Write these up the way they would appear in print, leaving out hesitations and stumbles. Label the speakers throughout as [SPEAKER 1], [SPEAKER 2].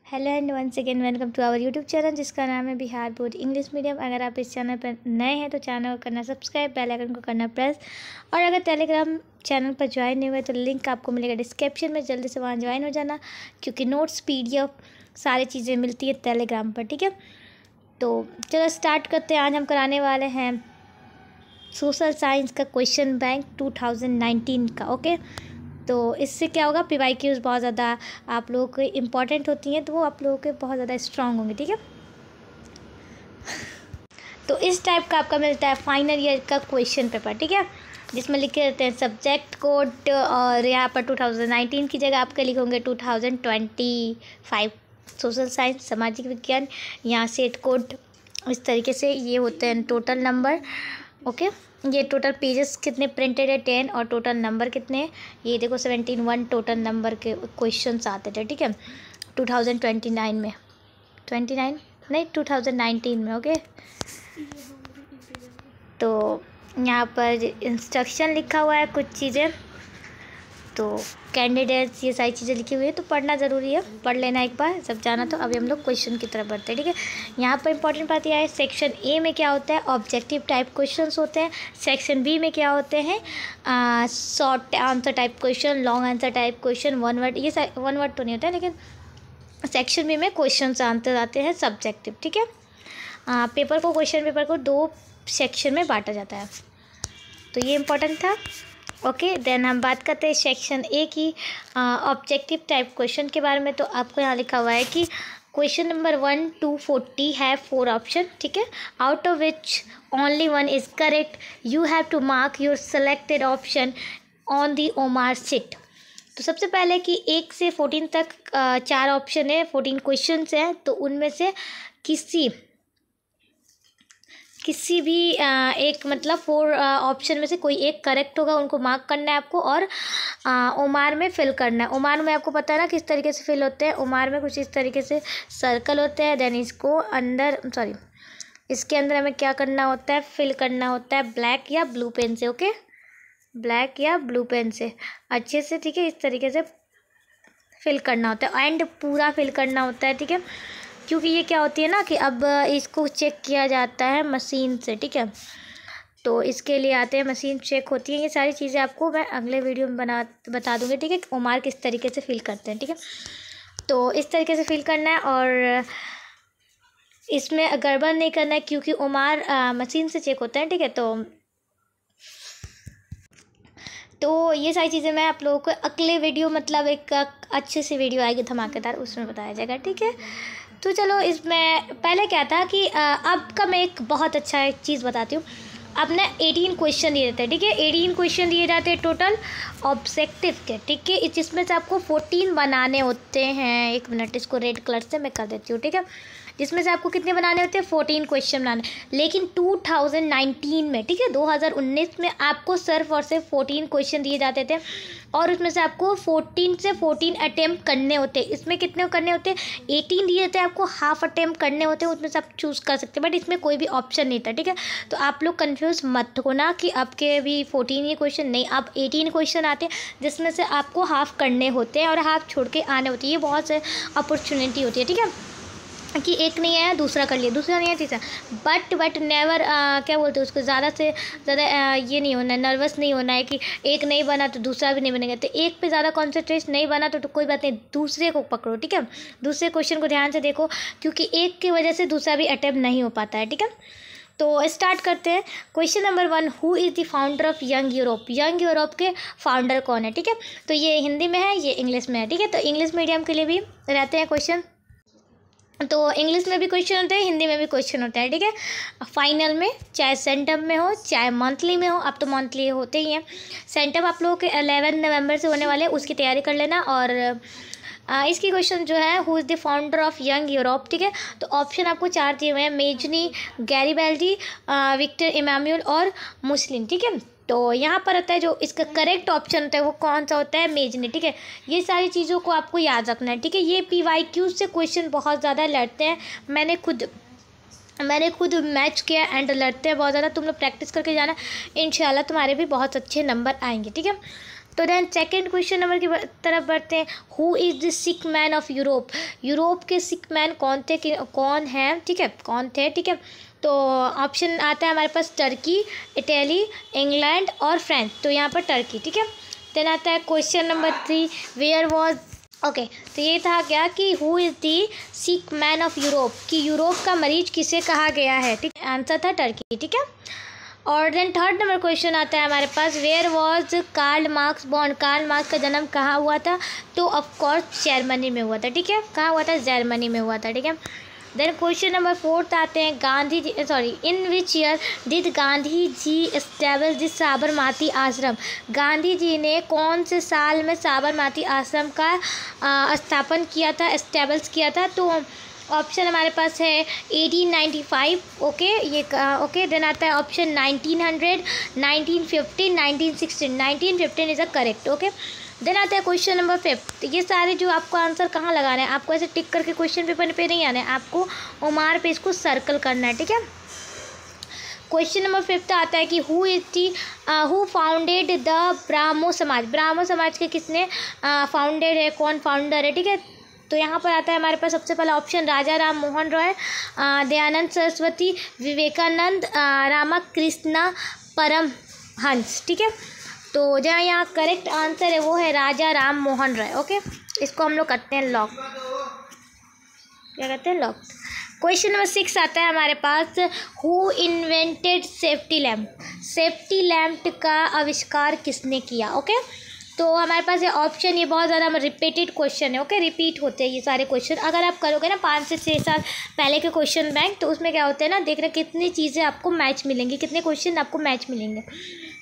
[SPEAKER 1] Hello and once again welcome to our YouTube channel जिसका नाम है बिहार बोर्ड इंग्लिश मीडियम। अगर आप इस चैनल पर नए हैं तो चैनल को करना सब्सक्राइब, बेल आइकन को करना प्रेस। और अगर टेलीग्राम चैनल पर ज्वाइन नहीं हुए तो लिंक आपको मिलेगा डिस्क्रिप्शन में, जल्दी से वहाँ ज्वाइन हो जाना क्योंकि नोट्स PDF सारी चीज़ें मिलती है टेलीग्राम पर। ठीक है, तो चलो स्टार्ट करते हैं। आज हम कराने वाले हैं सोशल साइंस का क्वेश्चन बैंक 2019 का। ओके, तो इससे क्या होगा, PYQs बहुत ज़्यादा आप लोगों को इम्पॉर्टेंट होती हैं, तो वो आप लोगों के बहुत ज़्यादा स्ट्रांग होंगे। ठीक है, तो इस टाइप का आपका मिलता है फाइनल ईयर का क्वेश्चन पेपर। ठीक है, जिसमें लिखे रहते हैं सब्जेक्ट कोड, और यहाँ पर 2019 की जगह आपके लिखोगे 2025 सोशल साइंस सामाजिक विज्ञान। यहाँ सेट कोड इस तरीके से ये होते हैं टोटल नंबर। ओके, ये टोटल पेजेस कितने प्रिंटेड है 10, और टोटल नंबर कितने हैं ये देखो 71 टोटल नंबर के क्वेश्चंस आते थे। ठीक है, 2029 में 29 नहीं 2019 में। ओके, तो यहाँ पर इंस्ट्रक्शन लिखा हुआ है कुछ चीज़ें, तो कैंडिडेट्स ये सारी चीज़ें लिखी हुई है, तो पढ़ना ज़रूरी है, पढ़ लेना एक बार जब जाना। तो अभी हम लोग क्वेश्चन की तरफ बढ़ते हैं। ठीक है, यहाँ पर इंपॉर्टेंट बात यह है, सेक्शन ए में क्या होता है, ऑब्जेक्टिव टाइप क्वेश्चंस होते हैं। सेक्शन बी में क्या होते हैं, short answer type question, long answer type question, one word. ये वन वर्ड तो नहीं होता है, लेकिन सेक्शन बी में क्वेश्चन आंसर आते हैं सब्जेक्टिव। ठीक है, क्वेश्चन पेपर को 2 सेक्शन में बांटा जाता है, तो ये इम्पोर्टेंट था। ओके, देन हम बात करते हैं सेक्शन ए की ऑब्जेक्टिव टाइप क्वेश्चन के बारे में। तो आपको यहाँ लिखा हुआ है कि क्वेश्चन नंबर 1 to 40 है 4 ऑप्शन। ठीक है, out of which only 1 is correct, you have to mark your selected option on the OMR sheet. तो सबसे पहले कि 1 से 14 तक 4 ऑप्शन है, 14 क्वेश्चन हैं, तो उनमें से किसी भी एक मतलब 4 ऑप्शन में से कोई एक करेक्ट होगा, उनको मार्क करना है आपको, और ओमार में फिल करना है। ओमार में आपको पता है ना किस तरीके से फिल होते हैं। ओमार में कुछ इस तरीके से सर्कल होते हैं, देन इसको इसके अंदर हमें क्या करना होता है, फिल करना होता है ब्लैक या ब्लू पेन से। ओके, ब्लैक या ब्लू पेन से अच्छे से, ठीक है, इस तरीके से फिल करना होता है, एंड पूरा फिल करना होता है। ठीक है, क्योंकि ये क्या होती है ना कि अब इसको चेक किया जाता है मशीन से। ठीक है, तो इसके लिए आते हैं, मशीन चेक होती है। ये सारी चीज़ें आपको मैं अगले वीडियो में बता दूँगी। ठीक है, ओमार किस तरीके से फिल करते हैं। ठीक है, तो इस तरीके से फिल करना है, और इसमें गड़बड़ नहीं करना है क्योंकि ओमार मशीन से चेक होता है। ठीक है, तो ये सारी चीज़ें मैं आप लोगों को अगले वीडियो, मतलब एक अच्छे से वीडियो आएगी धमाकेदार, उसमें बताया जाएगा। ठीक है, तो चलो इसमें पहले क्या था कि अब का मैं एक बहुत अच्छा एक चीज़ बताती हूँ। अब ना 18 क्वेश्चन दिए जाते हैं। ठीक है, 18 क्वेश्चन दिए जाते हैं टोटल ऑब्जेक्टिव के। ठीक है, जिसमें से आपको 14 बनाने होते हैं। एक मिनट, इसको रेड कलर से मैं कर देती हूँ। ठीक है, जिसमें से आपको कितने बनाने होते हैं, 14 क्वेश्चन बनाने। लेकिन 2019 में, ठीक है, 2019 में आपको सिर्फ और सिर्फ 14 क्वेश्चन दिए जाते थे, और उसमें से आपको 14 से 14 अटैम्प्ट करने होते हैं। इसमें कितने करने होते हैं, 18 दिए थे आपको, हाफ अटैम्प्ट करने होते हैं, उसमें से आप चूज़ कर सकते हैं, बट इसमें कोई भी ऑप्शन नहीं था। ठीक है, तो आप लोग कन्फ्यूज़ मत होना कि आपके भी 14 ही क्वेश्चन, नहीं, आप 18 क्वेश्चन आते हैं, जिसमें से आपको हाफ करने होते हैं और हाफ छोड़ के आने होते हैं। ये बहुत से अपॉर्चुनिटी होती है। ठीक है, कि एक नहीं आया दूसरा कर लिया, दूसरा नहीं आया तीसरा, बट नेवर क्या बोलते हैं उसको, ज़्यादा से ज़्यादा ये नहीं होना है, नर्वस नहीं होना है कि एक नहीं बना तो दूसरा भी नहीं बनेगा। तो एक पे ज़्यादा कॉन्सेंट्रेट नहीं बना तो कोई बात नहीं, दूसरे को पकड़ो। ठीक है, दूसरे क्वेश्चन को ध्यान से देखो, क्योंकि एक की वजह से दूसरा भी अटैम्प्ट नहीं हो पाता है। ठीक है, तो स्टार्ट करते हैं। Question number 1, who is the founder of young Europe. Young Europe के फाउंडर कौन है। ठीक है, तो ये हिंदी में है, ये इंग्लिश में है। ठीक है, तो इंग्लिश मीडियम के लिए भी रहते हैं क्वेश्चन, तो इंग्लिश में भी क्वेश्चन होते हैं, हिंदी में भी क्वेश्चन होते हैं। ठीक है, फाइनल में चाहे सेंटअप में हो चाहे मंथली में हो, अब तो मंथली होते ही हैं। सेंटअप आप लोगों के 11 नवंबर से होने वाले हैं, उसकी तैयारी कर लेना। और इसकी क्वेश्चन जो है, who is the founder of young Europe. ठीक है, तो ऑप्शन आपको 4 दिए हुए हैं, मेजनी, गैरिबाल्डी, विक्टर इमानुएल और मुस्लिम। ठीक है, तो यहाँ पर आता है जो इसका करेक्ट ऑप्शन होता है वो कौन सा होता है, मेजनी। ठीक है, ये सारी चीज़ों को आपको याद रखना है। ठीक है, ये PYQ से क्वेश्चन बहुत ज़्यादा लड़ते हैं, मैंने खुद मैच किया एंड लड़ते हैं बहुत ज़्यादा। तुम लोग प्रैक्टिस करके जाना, इंशाल्लाह तुम्हारे भी बहुत अच्छे नंबर आएंगे। ठीक है, तो देन सेकंड क्वेश्चन नंबर की तरफ बढ़ते हैं। Who is the sick man of Europe? Europe के सिक मैन कौन थे, कौन हैं, ठीक है, कौन थे, ठीक है। तो ऑप्शन आता है हमारे पास टर्की, इटली, इंग्लैंड और फ्रांस। तो यहाँ पर टर्की, ठीक है। देन आता है question number 3, where was, okay, तो ये था क्या कि who is the sick man of Europe, कि यूरोप का मरीज किसे कहा गया है, ठीक, आंसर था टर्की, ठीक है। और देन थर्ड नंबर क्वेश्चन आता है हमारे पास, where was Karl Marx born? Karl Marx का जन्म कहाँ हुआ था? तो ऑफकोर्स जर्मनी में हुआ था, ठीक है। कहाँ हुआ था? जर्मनी में हुआ था, ठीक है। देन क्वेश्चन नंबर 4 आते हैं, Gandhi ji, sorry, in which year did Gandhi ji establish the Sabarmati Ashram? Gandhi जी ने कौन से साल में साबरमती आश्रम का स्थापन किया था, एस्टैब्लिश किया था? तो ऑप्शन हमारे पास है 1895, ओके, ये ओके। देन आता है option 1900, 1950, 1916। 1915 is a correct, okay. Then आता है क्वेश्चन नंबर 5। ये सारे जो आपको आंसर कहाँ लगाना है, आपको ऐसे टिक करके क्वेश्चन पेपर पे नहीं आना है, आपको ओमार पे इसको सर्कल करना है, ठीक है। क्वेश्चन नंबर 5 आता है कि हु फाउंडेड द ब्राह्मो समाज? ब्राह्मो समाज के किसने फाउंडेड है, कौन फाउंडर है, ठीक है। तो यहाँ पर आता है हमारे पास सबसे पहला ऑप्शन राजा राम मोहन रॉय, दयानंद सरस्वती, विवेकानंद, रामकृष्ण परमहंस, ठीक है। तो जहाँ यहाँ करेक्ट आंसर है वो है राजा राम मोहन रॉय, ओके। इसको हम लोग करते हैं लॉक, क्या कहते हैं, लॉक। क्वेश्चन नंबर 6 आता है हमारे पास, who invented safety lamp? Safety lamp का आविष्कार किसने किया, ओके। तो हमारे पास ये ऑप्शन, ये बहुत ज़्यादा रिपीटेड क्वेश्चन है, ओके, रिपीट होते हैं ये सारे क्वेश्चन। अगर आप करोगे ना 5 से 6 साल पहले के क्वेश्चन बैंक, तो उसमें क्या होता है ना, देख रहे कितनी चीज़ें आपको मैच मिलेंगी, कितने क्वेश्चन आपको मैच मिलेंगे।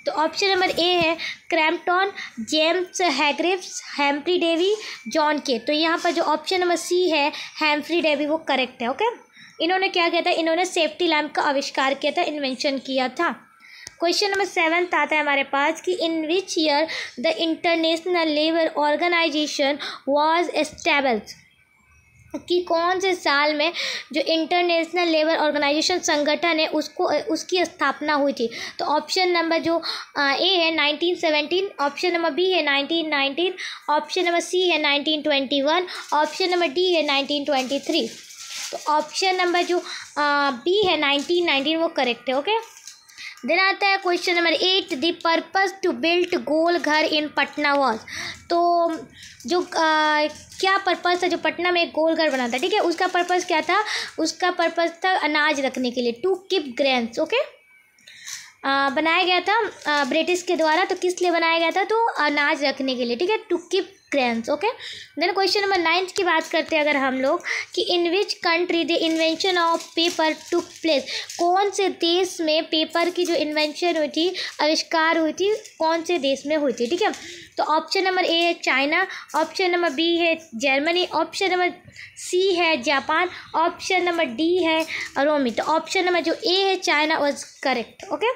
[SPEAKER 1] तो ऑप्शन नंबर ए है क्रैम्पटन, जेम्स हैग्रिव्स, हैम्फ्री डेवी, जॉन के। तो यहाँ पर जो ऑप्शन नंबर सी है हैम्फ्री डेवी, वो करेक्ट है, ओके। इन्होंने क्या किया था, इन्होंने सेफ्टी लैम्प का आविष्कार किया था, इन्वेंशन किया था। क्वेश्चन नंबर 7 आता है हमारे पास कि in which year the International Labour Organisation was established? कि कौन से साल में जो इंटरनेशनल लेबर ऑर्गेनाइजेशन संगठन है उसकी स्थापना हुई थी? तो ऑप्शन नंबर जो ए है 1917, ऑप्शन नंबर बी है 1919, ऑप्शन नंबर सी है 1921, ऑप्शन नंबर डी है 1923। तो ऑप्शन नंबर जो बी है 1919 वो करेक्ट है, ओके। देन आता है question number 8, the purpose to build Golghar in Patna was? तो जो क्या पर्पस था जो पटना में एक गोल घर बना था, ठीक है, उसका पर्पस क्या था? उसका पर्पस था अनाज रखने के लिए, टू कीप ग्रेन्स, ओके। बनाया गया था ब्रिटिश के द्वारा। तो किस लिए बनाया गया था? तो अनाज रखने के लिए, ठीक है, to keep grains, okay. Then question number 9 की बात करते हैं अगर हम लोग कि in which country the invention of paper took place? कौन से देश में पेपर की जो इन्वेंशन हुई थी, आविष्कार हुई थी, कौन से देश में हुई थी, ठीक है। तो ऑप्शन नंबर ए है चाइना, ऑप्शन नंबर बी है जर्मनी, ऑप्शन नंबर सी है जापान, ऑप्शन नंबर डी है रोमी। तो ऑप्शन नंबर जो ए है China was correct, okay.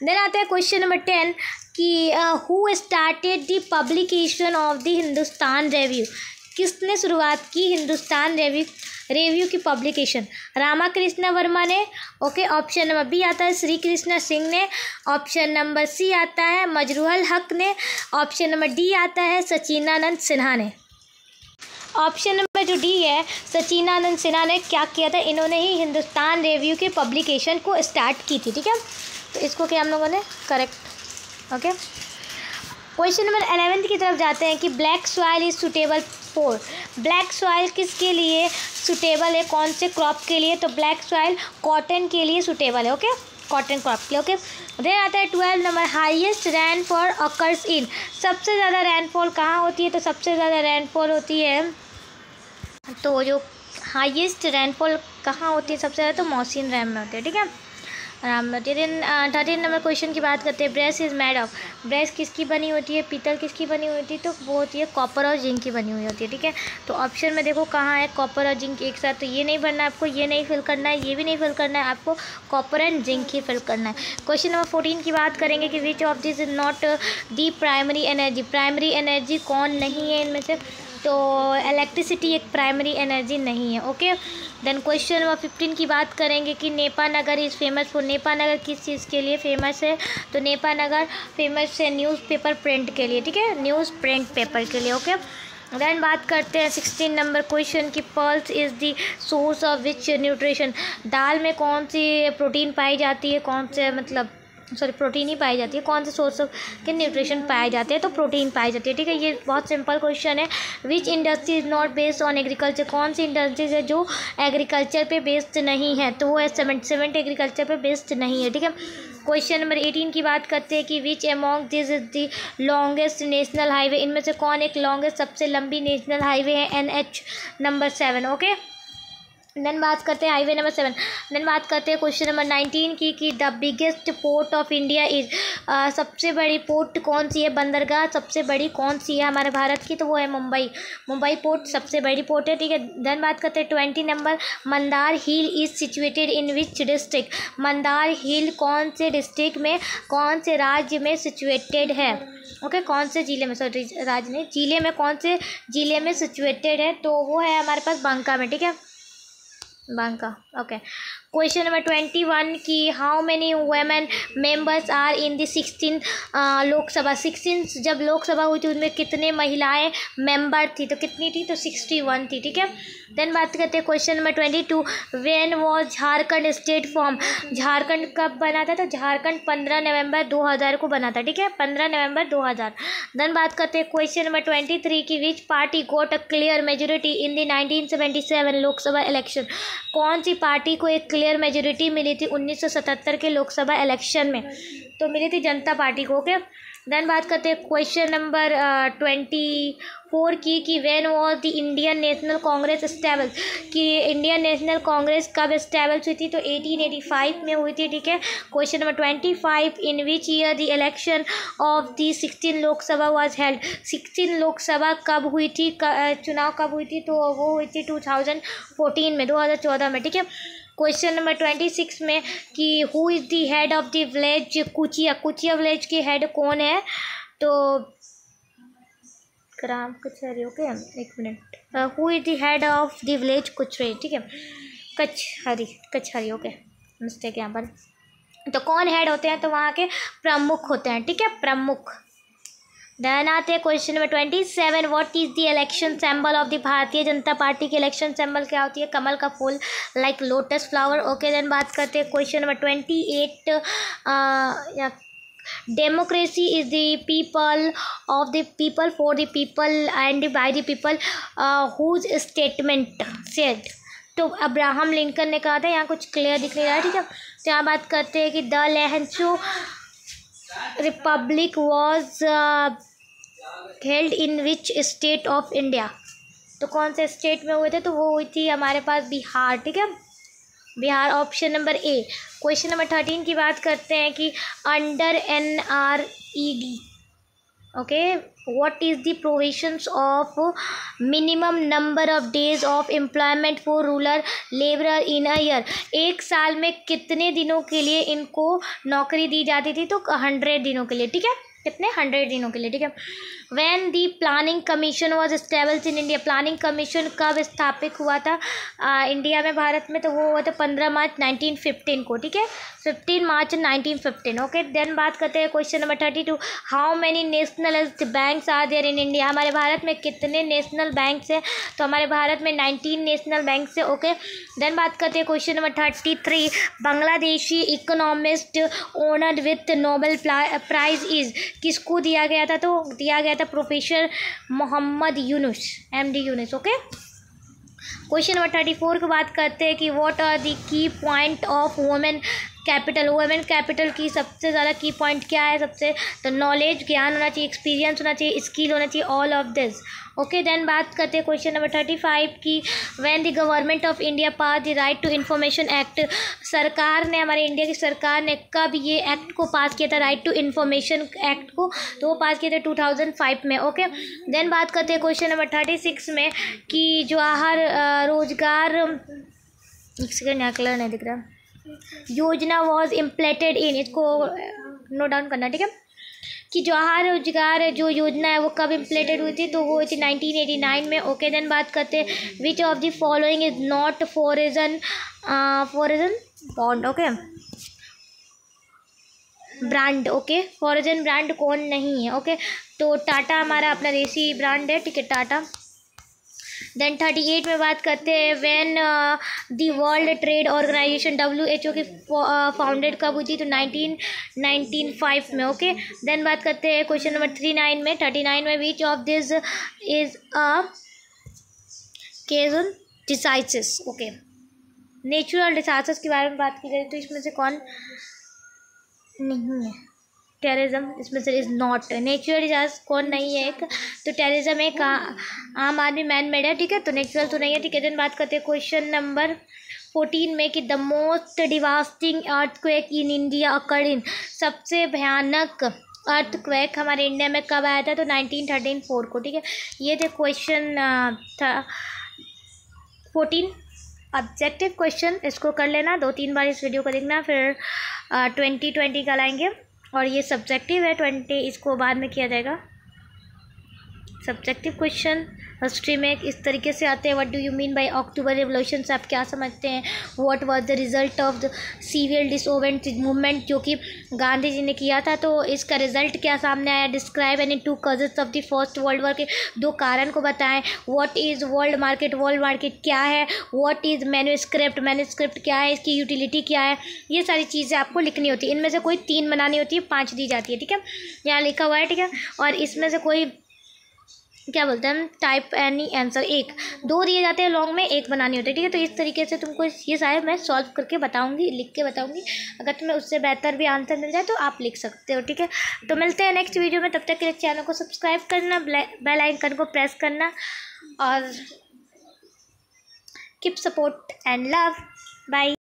[SPEAKER 1] Then आता है क्वेश्चन नंबर 10 कि who started the publication of the Hindustan Review? किसने शुरुआत की हिंदुस्तान रिव्यू की पब्लिकेशन? रामाकृष्ण वर्मा ने, ओके। ऑप्शन नंबर बी आता है श्री कृष्ण सिंह ने, ऑप्शन नंबर सी आता है मजरूहल हक ने, ऑप्शन नंबर डी आता है सचिनानंद सिन्हा ने। ऑप्शन नंबर जो डी है सचिनानंद सिन्हा ने क्या किया था? इन्होंने ही हिंदुस्तान रिव्यू के पब्लिकेशन को स्टार्ट की थी, ठीक है। तो इसको क्या हम लोगों ने करेक्ट, ओके। क्वेश्चन नंबर 11 की तरफ जाते हैं कि black soil is suitable for? Black soil किसके लिए सुटेबल है, कौन से क्रॉप के लिए? तो ब्लैक सॉइल कॉटन के लिए सुटेबल है, ओके, कॉटन क्रॉप के लिए, ओके। देन आता है 12 number, highest rainfall occurs in? सबसे ज़्यादा रेनफॉल कहाँ होती है? तो सबसे ज़्यादा रेनफॉल होती है, तो जो हाईएस्ट रेनफॉल कहाँ होती है सबसे ज़्यादा? तो मौसिन रैम में होती है, ठीक है, आराम में होती है। देन 13 नंबर क्वेश्चन की बात करते हैं, brace is made of? Brace किसकी बनी होती है, पीतल किसकी बनी होती है? तो वो होती है कॉपर और जिंक की बनी हुई होती है, ठीक है। तो ऑप्शन में देखो कहाँ है कॉपर और जिंक एक साथ, तो ये नहीं भरना आपको, ये नहीं फिल करना है, ये भी नहीं फिल करना है, आपको कॉपर एंड जिंक ही फिल करना है। क्वेश्चन नंबर 14 की बात करेंगे कि which of this is not the primary energy? Primary energy कौन नहीं है इनमें से? तो इलेक्ट्रिसिटी एक प्राइमरी एनर्जी नहीं है। ओके, देन क्वेश्चन नंबर 15 की बात करेंगे कि Nepanagar is famous for. Nepanagar किस चीज़ के लिए फेमस है? तो नेपा नगर फेमस है न्यूज़पेपर प्रिंट के लिए, ठीक है, न्यूज़ प्रिंट पेपर के लिए। ओके, देन बात करते हैं 16 नंबर क्वेश्चन की pulse is the source of which nutrition. दाल में कौन सी प्रोटीन पाई जाती है, कौन से प्रोटीन ही पाई जाती है, कौन से सोर्स ऑफ के न्यूट्रिशन पाए जाते हैं? तो प्रोटीन पाई जाती है, ठीक है। ये बहुत सिंपल क्वेश्चन है। विच industry is not based on agriculture. कौन सी इंडस्ट्रीज है जो एग्रीकल्चर पे बेस्ड नहीं है? तो वो है सीमेंट एग्रीकल्चर पे बेस्ड नहीं है, ठीक है। क्वेश्चन नंबर 18 की बात करते हैं कि which among this is the longest national highway. इनमें से कौन एक लॉन्गेस्ट सबसे लंबी नेशनल हाईवे है? NH number 7। ओके, देन बात करते हैं हाईवे नंबर 7। देन बात करते हैं क्वेश्चन नंबर 19 की कि the biggest port of India is. सबसे बड़ी पोर्ट कौन सी है? बंदरगाह सबसे बड़ी कौन सी है हमारे भारत की? तो वो है मुंबई पोर्ट सबसे बड़ी पोर्ट है, ठीक है। देन बात करते हैं 20 number, Mandar Hill is situated in which district. Mandar Hill कौन से डिस्ट्रिक्ट में, कौन से राज्य में सिचुएटेड है? ओके, कौन से जिले में, सॉरी राज्य नहीं, जिले में, कौन से जिले में सिचुएटेड है? तो वो है हमारे पास बांका में, ठीक है, बांका। ओके, क्वेश्चन नंबर 21 की how many women members are in the 16 Lok Sabha. 16 जब लोकसभा हुई थी उनमें कितने महिलाएं मेंबर थी? तो कितनी थी? तो 61 थी, ठीक है। देन बात करते हैं question number 22, when was Jharkhand state form. Jharkhand कब बना था? तो झारखंड 15 नवंबर 2000 को बना था, ठीक है, 15 नवंबर 2000। देन बात करते हैं क्वेश्चन नंबर 23 की which party got a clear majority in the 1977 Lok Sabha election. कौन सी पार्टी को एक क्लियर मेजोरिटी मिली थी 1977 के लोकसभा इलेक्शन में? तो मिली थी जनता पार्टी को। ओके, देन बात करते हैं क्वेश्चन नंबर 24 की कि when was the Indian national Congress establish. कि इंडियन नेशनल कांग्रेस कब एस्टैब्लिश हुई थी? तो 1885 में हुई थी, ठीक है। Question number 25, in which year the election of the 16 Lok Sabha was held. 16 Lok Sabha कब हुई थी, चुनाव कब हुई थी? तो वो हुई थी 2014 में, 2014 में, ठीक है। क्वेश्चन नंबर 26 में कि who is the head of the village Kuchiya. Kuchiya village के हेड कौन है? तो ग्राम कचहरी। ओके, एक minute, who is the head of the village Kuchre, ठीक है, कचहरी। ओके, मिस्टेक यहाँ पर। तो कौन हेड होते हैं? तो वहाँ के प्रमुख होते हैं, ठीक है, प्रमुख। देन आते हैं question number 27, what is the election symbol of the Bharatiya Janata party की इलेक्शन सिंबल क्या होती है? कमल का फूल, like lotus flower. Okay, then बात करते हैं question number 28, democracy is the people of the people for the people and by the people whose statement said. तो अब्राहम लिंकन ने कहा था। यहाँ कुछ क्लियर दिख नहीं रहा है, ठीक है। तो यहाँ बात करते हैं कि द लहंसो republic was held in which state of India. तो कौन से स्टेट में हुए थे? तो वो हुई थी हमारे पास बिहार, ठीक है, Bihar, option number A. Question number 13 की बात करते हैं कि under NRED, okay, what is the provisions of minimum number of days of employment for rural labourer in a year. एक साल में कितने दिनों के लिए इनको नौकरी दी जाती थी? तो 100 दिनों के लिए, ठीक है, कितने? 100 दिनों के लिए, ठीक है। When the planning commission was establish in India. Planning commission कब स्थापित हुआ था इंडिया में, भारत में? तो वो हुआ था 15 मार्च 1915 को, ठीक है, 15 मार्च 1915। ओके, देन बात करते हैं question number 32, how many nationalised banks are there in India. हमारे भारत में कितने नेशनल बैंक्स हैं? तो हमारे भारत में 19 नेशनल बैंक्स है। ओके, देन बात करते हैं question number 33, Bangladeshi economist honoured with Nobel prize is. किसको दिया गया था? तो दिया गया था professor Mohammad Yunus, MD Yunus. Okay, question number 34 की बात करते हैं कि what are the key point of women capital. Women capital की सबसे ज़्यादा की पॉइंट क्या है? सबसे तो नॉलेज, ज्ञान होना चाहिए, एक्सपीरियंस होना चाहिए, स्किल होना चाहिए, all of this. Okay, then बात करते हैं क्वेश्चन नंबर 35 की when the government of India pass the right to information act. सरकार ने, हमारे इंडिया की सरकार ने कब ये एक्ट को पास किया था, राइट टू इन्फॉर्मेशन एक्ट को? तो वो पास किया था 2005 में। ओके, देन बात करते हैं क्वेश्चन नंबर 36 में कि जवाहर रोजगार, एक सेकेंड, यहाँ कलर नहीं दिख रहा, योजना वॉज इम्प्लेटेड इन, इसको नोट डाउन करना, ठीक है। कि जवाहर रोजगार जो योजना है वो कब इम्प्लीमेंटेड हुई थी, तो वो हुई थी 1989 में। ओके, देन बात करते हैं which of the following is not फॉरेजन bond. Okay, brand. Okay, फॉरेजन brand कौन नहीं है। ओके, तो टाटा हमारा अपना देसी ब्रांड है, ठीक है, टाटा। देन 38 में बात करते हैं when the world trade organisation WHO की फाउंडेड कब हुई थी, तो 1995 में। ओके, देन बात करते हैं क्वेश्चन नंबर 39 में विच of this is a case on decisis. Okay, natural disasters के बारे में बात की जाए तो इसमें से कौन नहीं है, टेररिज्म इसमें से इज़ नॉट। नेचुरल डिजास्टर कौन नहीं है, एक तो टेररिज्म एक आम आदमी मैन मेड है, ठीक है, तो नेचुरल तो नहीं है, ठीक है। देन बात करते हैं क्वेश्चन नंबर 14 में कि the most devastating earthquake in India occurred in, सबसे भयानक अर्थक्वेक हमारे इंडिया में कब आया था, तो 1913 को, ठीक है। ये थे क्वेश्चन था 14 ऑब्जेक्टिव क्वेश्चन, इसको कर लेना, 2-3 बार इस वीडियो को देखना, फिर 20 का लाएंगे। और ये सब्जेक्टिव है 20, इसको बाद में किया जाएगा। सब्जेक्टिव क्वेश्चन हिस्ट्री में इस तरीके से आते हैं, what do you mean by October revolution से आप क्या समझते हैं, what was the result of the civil disobedience movement जो कि गांधी जी ने किया था, तो इसका रिजल्ट क्या सामने आया, describe any 2 causes of the first world war के 2 कारण को बताएं, व्हाट इज़ वर्ल्ड मार्केट क्या है, व्हाट इज़ मैन्यूस्क्रिप्ट क्या है, इसकी यूटिलिटी क्या है, ये सारी चीज़ें आपको लिखनी होती है। इनमें से कोई 3 बनानी होती है, 5 दी जाती है, ठीक है, यहाँ लिखा हुआ है, ठीक है। और इसमें से कोई क्या बोलते हैं हम, टाइप एनी आंसर 1-2 दिए जाते हैं लॉन्ग में, 1 बनानी होती है, ठीक है। तो इस तरीके से तुमको ये सारे मैं सॉल्व करके बताऊंगी, लिख के बताऊंगी, अगर तुम्हें उससे बेहतर भी आंसर मिल जाए तो आप लिख सकते हो, ठीक है। तो मिलते हैं नेक्स्ट वीडियो में, तब तक के लिए चैनल को सब्सक्राइब करना, बेल आइकन को प्रेस करना, और keep support and love, bye.